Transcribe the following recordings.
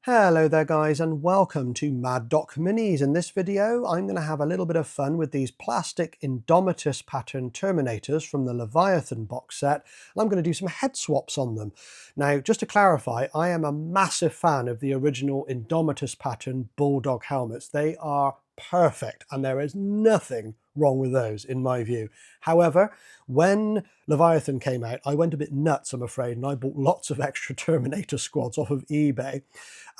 Hello there guys, and welcome to Mad Doc Minis. In this video I'm going to have a little bit of fun with these plastic Indomitus pattern Terminators from the Leviathan box set, and I'm going to do some head swaps on them. Now, just to clarify, I am a massive fan of the original Indomitus pattern Bulldog helmets. They are perfect and there is nothing wrong with those in my view. However, when Leviathan came out, I went a bit nuts, I'm afraid, and I bought lots of extra Terminator squads off of eBay,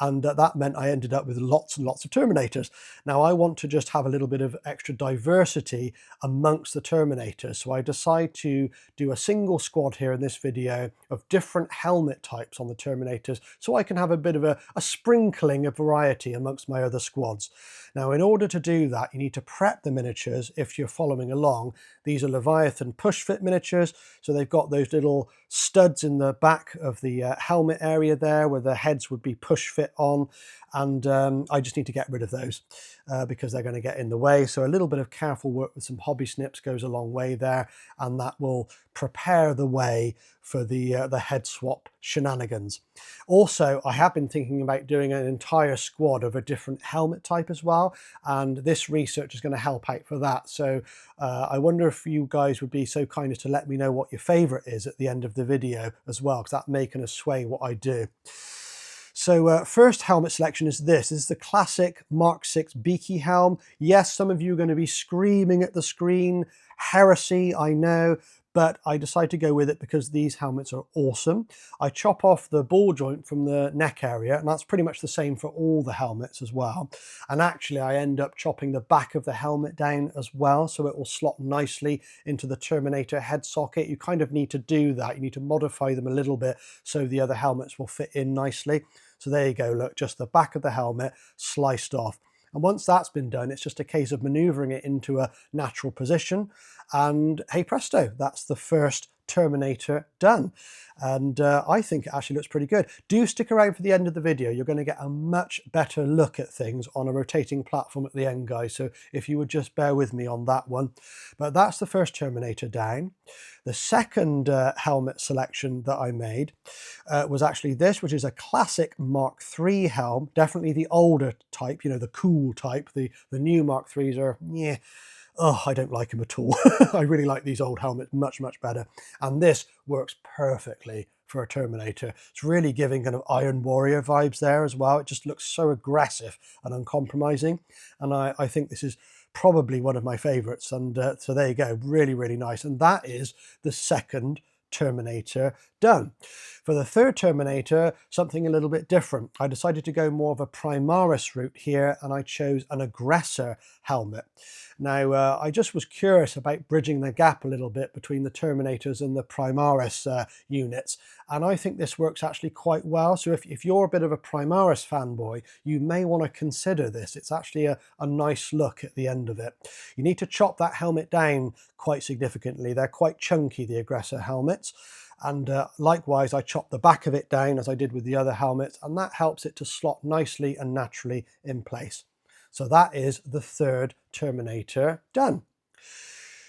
and that meant I ended up with lots and lots of Terminators. Now I want to just have a little bit of extra diversity amongst the Terminators, so I decide to do a single squad here in this video of different helmet types on the Terminators, so I can have a bit of a sprinkling of variety amongst my other squads. Now, in order to do that, you need to prep the miniatures. If you're following along, these are Leviathan push fit miniatures, so they've got those little studs in the back of the helmet area there where the heads would be push fit on, and I just need to get rid of those because they're going to get in the way. So a little bit of careful work with some hobby snips goes a long way there, and that will prepare the way for the head swap shenanigans. Also, I have been thinking about doing an entire squad of a different helmet type as well, and this research is going to help out for that. So I wonder if you guys would be so kind as to let me know what your favorite is at the end of the video as well, because that may kind of sway what I do. So first helmet selection is this. This is the classic Mark VI beaky helm. Yes, some of you are going to be screaming at the screen, heresy, I know, but I decided to go with it because these helmets are awesome. I chop off the ball joint from the neck area, and that's pretty much the same for all the helmets as well. And actually I end up chopping the back of the helmet down as well, so it will slot nicely into the Terminator head socket. You kind of need to do that. You need to modify them a little bit so the other helmets will fit in nicely. So there you go, look, just the back of the helmet sliced off. And once that's been done, it's just a case of maneuvering it into a natural position. And hey presto, that's the first Terminator done. And I think it actually looks pretty good. Do stick around for the end of the video. You're going to get a much better look at things on a rotating platform at the end, guys. So if you would just bear with me on that one. But that's the first Terminator down. The second helmet selection that I made was actually this, which is a classic Mark III helm. Definitely the older type, you know, the cool type. The new Mark IIIs are, yeah, oh, I don't like them at all. I really like these old helmets much, much better. And this works perfectly for a Terminator. It's really giving kind of Iron Warrior vibes there as well. It just looks so aggressive and uncompromising. And I think this is probably one of my favorites. And so there you go, really, really nice. And that is the second Terminator done. For the third Terminator, something a little bit different. I decided to go more of a Primaris route here, and I chose an Aggressor helmet. Now, I just was curious about bridging the gap a little bit between the Terminators and the Primaris units, and I think this works actually quite well. So if you're a bit of a Primaris fanboy, you may want to consider this. It's actually a nice look at the end of it. You need to chop that helmet down quite significantly. They're quite chunky, the Aggressor helmets. And likewise, I chopped the back of it down as I did with the other helmets, and that helps it to slot nicely and naturally in place. So that is the third Terminator done.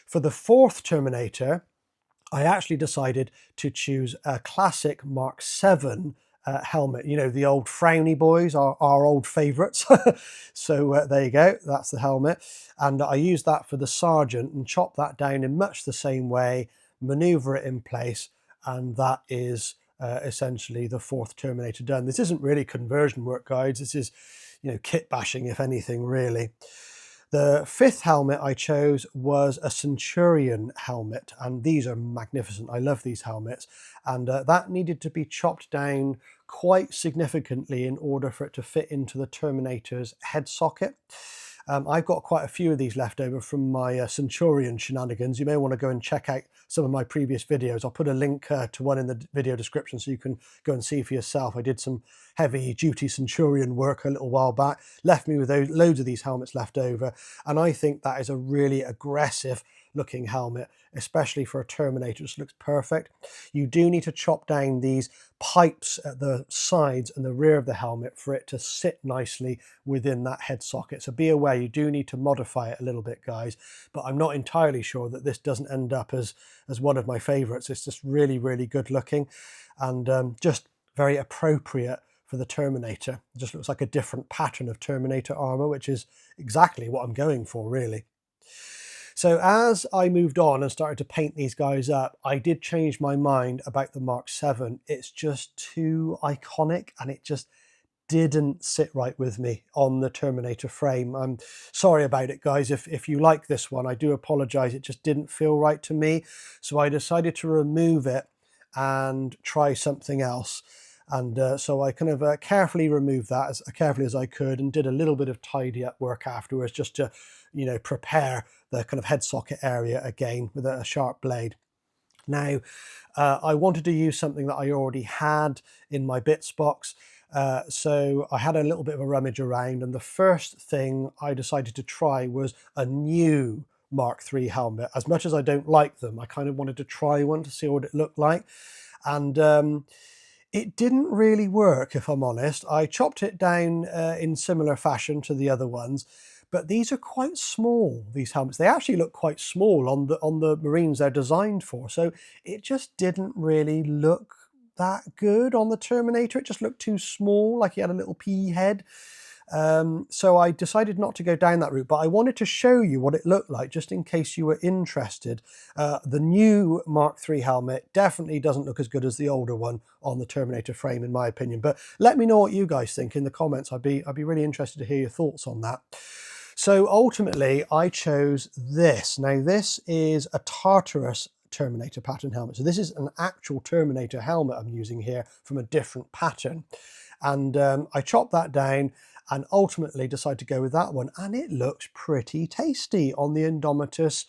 For the fourth Terminator, I actually decided to choose a classic Mark VII helmet. You know, the old frowny boys, our old favourites. So there you go, that's the helmet. And I used that for the Sergeant and chopped that down in much the same way, manoeuvre it in place, and that is essentially the fourth Terminator done. This isn't really conversion work, guys. This is, you know, kit bashing, if anything, really. The fifth helmet I chose was a Centurion helmet, and these are magnificent. I love these helmets, and that needed to be chopped down quite significantly in order for it to fit into the Terminator's head socket. I've got quite a few of these left over from my Centurion shenanigans. You may want to go and check out some of my previous videos. I'll put a link to one in the video description so you can go and see for yourself. I did some heavy duty Centurion work a little while back, left me with loads of these helmets left over, and I think that is a really aggressive looking helmet, especially for a Terminator. It just looks perfect. You do need to chop down these pipes at the sides and the rear of the helmet for it to sit nicely within that head socket. So be aware, you do need to modify it a little bit, guys, but I'm not entirely sure that this doesn't end up as one of my favorites. It's just really, really good looking, and just very appropriate for for the Terminator. It just looks like a different pattern of Terminator armor, which is exactly what I'm going for, really. So as I moved on and started to paint these guys up, I did change my mind about the Mark 7. It's just too iconic, and it just didn't sit right with me on the Terminator frame. I'm sorry about it, guys. If you like this one, I do apologize. It just didn't feel right to me. So I decided to remove it and try something else. And so I kind of carefully removed that as carefully as I could, and did a little bit of tidy up work afterwards, just to, you know, prepare the kind of head socket area again with a sharp blade. Now, I wanted to use something that I already had in my bits box. So I had a little bit of a rummage around, and the first thing I decided to try was a new Mark III helmet. As much as I don't like them, I kind of wanted to try one to see what it looked like. And it didn't really work, if I'm honest. I chopped it down in similar fashion to the other ones, but these are quite small, these helmets. They actually look quite small on the Marines they're designed for. So it just didn't really look that good on the Terminator. It just looked too small, like he had a little pea head. So I decided not to go down that route, but I wanted to show you what it looked like, just in case you were interested. The new Mark III helmet definitely doesn't look as good as the older one on the Terminator frame, in my opinion. But let me know what you guys think in the comments. I'd be really interested to hear your thoughts on that. So ultimately, I chose this. Now, this is a Tartarus Terminator pattern helmet. So this is an actual Terminator helmet I'm using here from a different pattern. And I chopped that down and ultimately decided to go with that one. And it looks pretty tasty on the Indomitus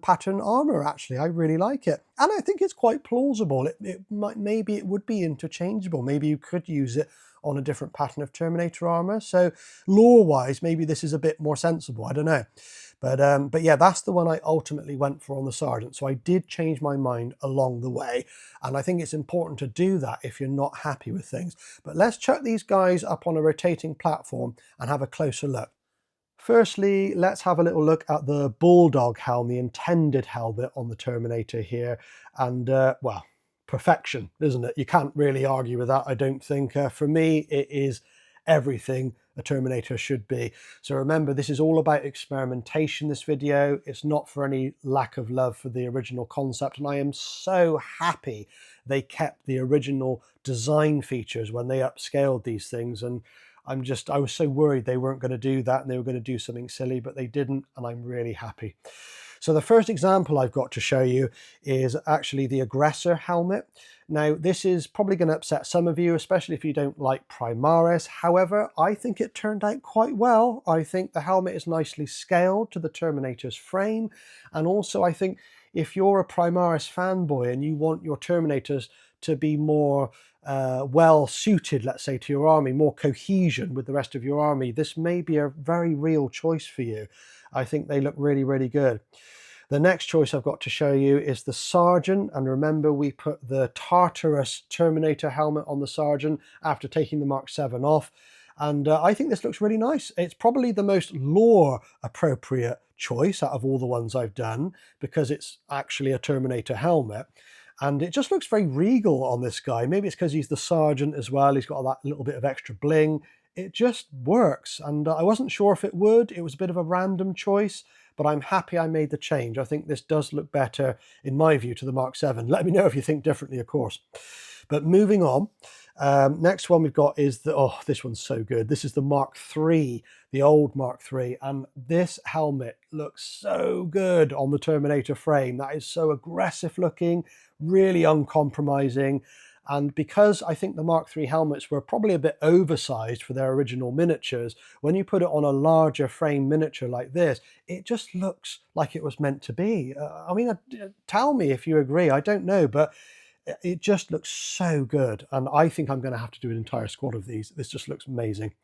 pattern armor, actually. I really like it. And I think it's quite plausible. Maybe it would be interchangeable. Maybe you could use it on a different pattern of Terminator armor. So lore-wise, maybe this is a bit more sensible. I don't know. But yeah, that's the one I ultimately went for on the Sergeant. So I did change my mind along the way. And I think it's important to do that if you're not happy with things. But let's chuck these guys up on a rotating platform and have a closer look. Firstly, let's have a little look at the Bulldog helm, the intended helmet on the Terminator here. And well, perfection, isn't it? You can't really argue with that, I don't think. For me, it is everything a Terminator should be. So remember, this is all about experimentation, this video. It's not for any lack of love for the original concept, and I am so happy they kept the original design features when they upscaled these things. And I was so worried they weren't going to do that and they were going to do something silly, but they didn't, and I'm really happy. So the first example I've got to show you is actually the Aggressor helmet. Now, this is probably going to upset some of you, especially if you don't like Primaris. However, I think it turned out quite well. I think the helmet is nicely scaled to the Terminator's frame. And also, I think if you're a Primaris fanboy and you want your Terminators to be more well suited, let's say, to your army, more cohesion with the rest of your army, this may be a very real choice for you. I think they look really, really good. The next choice I've got to show you is the Sergeant. And remember, we put the Tartarus Terminator helmet on the Sergeant after taking the Mark 7 off. And I think this looks really nice. It's probably the most lore appropriate choice out of all the ones I've done, because it's actually a Terminator helmet. And it just looks very regal on this guy. Maybe it's because he's the Sergeant as well. He's got that little bit of extra bling. It just works. And I wasn't sure if it would. It was a bit of a random choice, but I'm happy I made the change. I think this does look better, in my view, to the Mark 7. Let me know if you think differently, of course. But moving on, next one we've got is this one's so good. This is the Mark III, the old Mark III. And this helmet looks so good on the Terminator frame. That is so aggressive looking, really uncompromising. And because I think the Mark III helmets were probably a bit oversized for their original miniatures, when you put it on a larger frame miniature like this, it just looks like it was meant to be. I mean, tell me if you agree. I don't know, but it just looks so good. And I think I'm going to have to do an entire squad of these. This just looks amazing.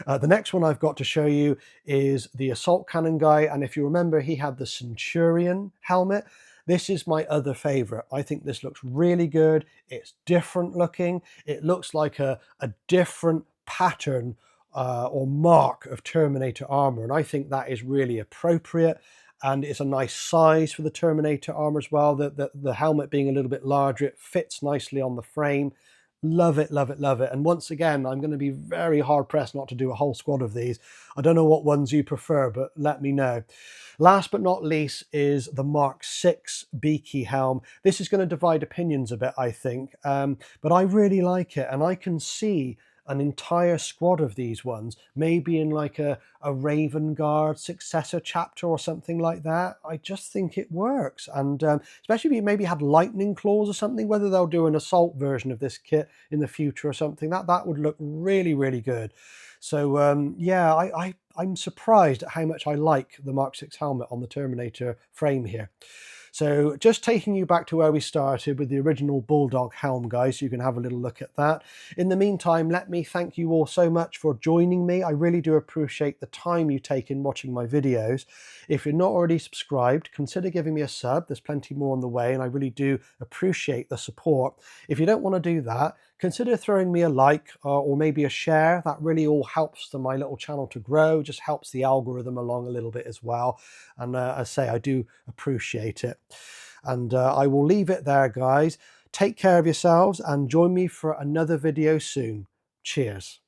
The next one I've got to show you is the assault cannon guy. And if you remember, he had the Centurion helmet. This is my other favorite. I think this looks really good. It's different looking. It looks like a different pattern or mark of Terminator armor. And I think that is really appropriate. And it's a nice size for the Terminator armor as well. The helmet being a little bit larger, it fits nicely on the frame. Love it, love it, love it. And once again, I'm going to be very hard pressed not to do a whole squad of these. I don't know what ones you prefer, but let me know. Last but not least is the Mark 6 beaky helm. This is going to divide opinions a bit, I think, but I really like it, and I can see an entire squad of these ones, maybe in like a Raven Guard successor chapter or something like that. I just think it works, and especially if you maybe had lightning claws or something, whether they'll do an assault version of this kit in the future or something, that would look really, really good. So yeah, I'm surprised at how much I like the Mark 6 helmet on the Terminator frame here. So just taking you back to where we started with the original Bulldog helm, guys, so you can have a little look at that. In the meantime, let me thank you all so much for joining me. I really do appreciate the time you take in watching my videos. If you're not already subscribed, consider giving me a sub. There's plenty more on the way, and I really do appreciate the support. If you don't want to do that, consider throwing me a like or maybe a share. That really all helps my little channel to grow, just helps the algorithm along a little bit as well. And as I say, I do appreciate it. And I will leave it there, guys. Take care of yourselves and join me for another video soon. Cheers.